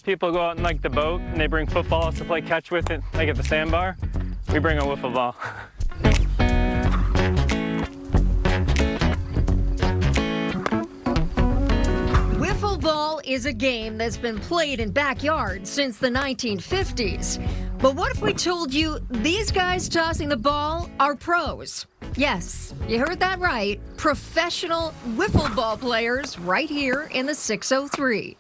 People go out in like the boat and they bring footballs to play catch with it, like at the sandbar. We bring a wiffle ball. Wiffle ball is a game that's been played in backyards since the 1950s. But what if we told you these guys tossing the ball are pros? Yes, you heard that right. Professional wiffle ball players right here in the 603.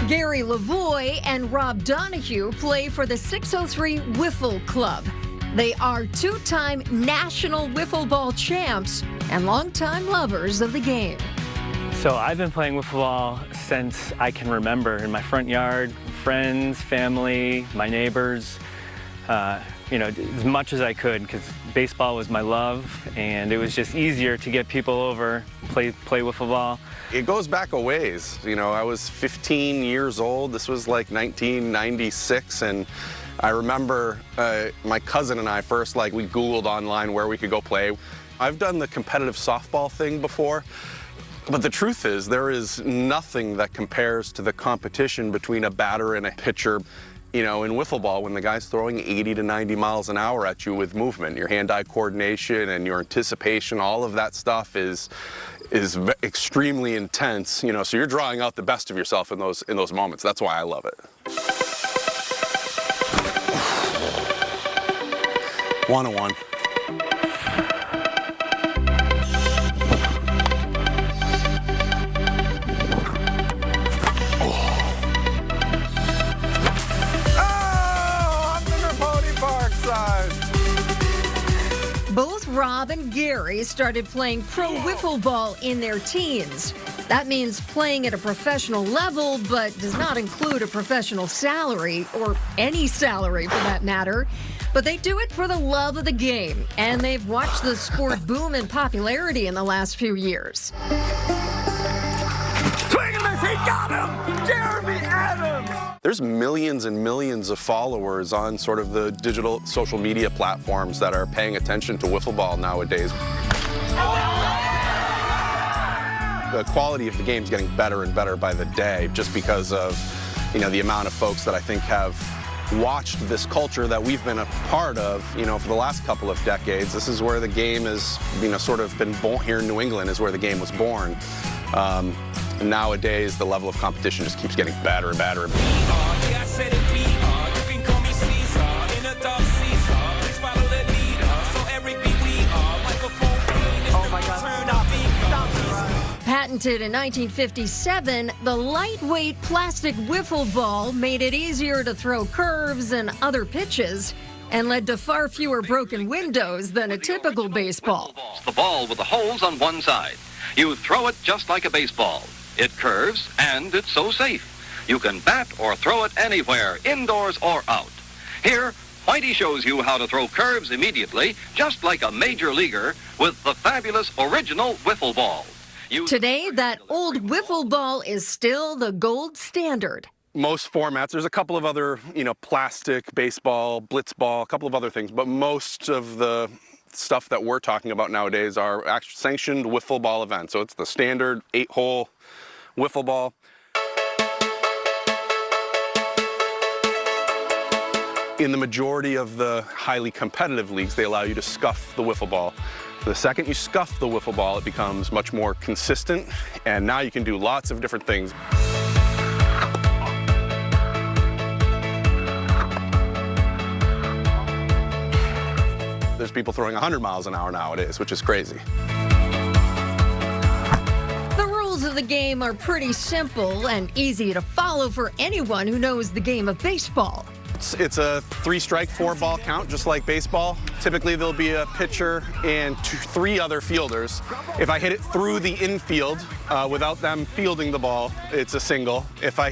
Gary Lavoie and Rob Donahue play for the 603 Wiffle Club. They are two-time national wiffle ball champs and longtime lovers of the game. So I've been playing wiffle ball since I can remember, in my front yard, friends, family, my neighbors, you know, as much as I could, because baseball was my love, and it was just easier to get people over, play wiffle ball. It goes back a ways. You know, I was 15 years old. This was like 1996, and I remember my cousin and I first, like, we Googled online where we could go play. I've done the competitive softball thing before, but the truth is there is nothing that compares to the competition between a batter and a pitcher. You know, in wiffle ball, when the guy's throwing 80 to 90 miles an hour at you with movement, your hand-eye coordination and your anticipation, all of that stuff is extremely intense. You know, so you're drawing out the best of yourself in those moments. That's why I love it. 101. Both Rob and Gary started playing pro wiffle ball in their teens. That means playing at a professional level, but does not include a professional salary, or any salary for that matter. But they do it for the love of the game, and they've watched the sport boom in popularity in the last few years. Swing and miss, he got him! Jeremy Adams! There's millions and millions of followers on sort of the digital social media platforms that are paying attention to wiffle ball nowadays. The quality of the game is getting better and better by the day, just because of, you know, the amount of folks that I think have watched this culture that we've been a part of, you know, for the last couple of decades. This is where the game is, you know, sort of been born here in New England, is where the game was born. And nowadays, the level of competition just keeps getting better and better. Patented in 1957, the lightweight plastic wiffle ball made it easier to throw curves and other pitches, and led to far fewer broken windows than a typical baseball. The ball with the holes on one side. You throw it just like a baseball. It curves, and it's so safe. You can bat or throw it anywhere, indoors or out. Here, Whitey shows you how to throw curves immediately, just like a major leaguer, with the fabulous original wiffle ball. Today, that old wiffle ball is still the gold standard. Most formats, there's a couple of other, you know, plastic, baseball, blitz ball, a couple of other things, but most of the stuff that we're talking about nowadays are actually sanctioned wiffle ball events. So it's the standard 8-hole wiffle ball. In the majority of the highly competitive leagues, they allow you to scuff the wiffle ball. The second you scuff the wiffle ball, it becomes much more consistent, and now you can do lots of different things. There's people throwing 100 miles an hour nowadays, which is crazy. The rules of the game are pretty simple and easy to follow for anyone who knows the game of baseball. It's a 3-strike, 4-ball count, just like baseball. Typically, there'll be a pitcher and 3 other fielders. If I hit it through the infield without them fielding the ball, it's a single. If I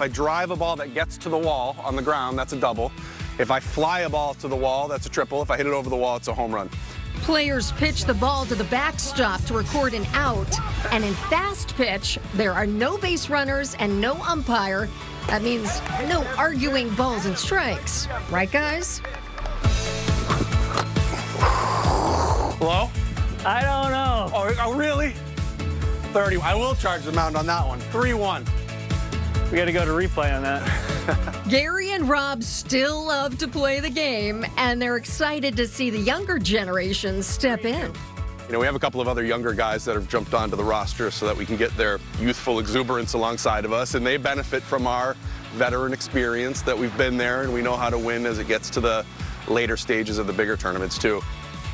drive a ball that gets to the wall on the ground, that's a double. If I fly a ball to the wall, that's a triple. If I hit it over the wall, it's a home run. Players pitch the ball to the backstop to record an out. And in fast pitch, there are no base runners and no umpire. That means no arguing balls and strikes. Right, guys? Hello? I don't know. Oh, really? 30. I will charge the mound on that one. 3-1. We got to go to replay on that. Gary and Rob still love to play the game, and they're excited to see the younger generation step in. You know, we have a couple of other younger guys that have jumped onto the roster so that we can get their youthful exuberance alongside of us, and they benefit from our veteran experience that we've been there, and we know how to win as it gets to the later stages of the bigger tournaments, too.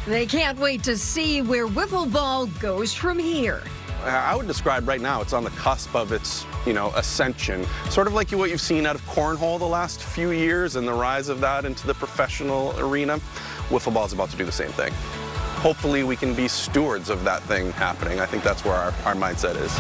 They can't wait to see where wiffle ball goes from here. I would describe right now it's on the cusp of its, ascension. Sort of like what you've seen out of cornhole the last few years and the rise of that into the professional arena. Wiffle ball is about to do the same thing. Hopefully we can be stewards of that thing happening. I think that's where our mindset is.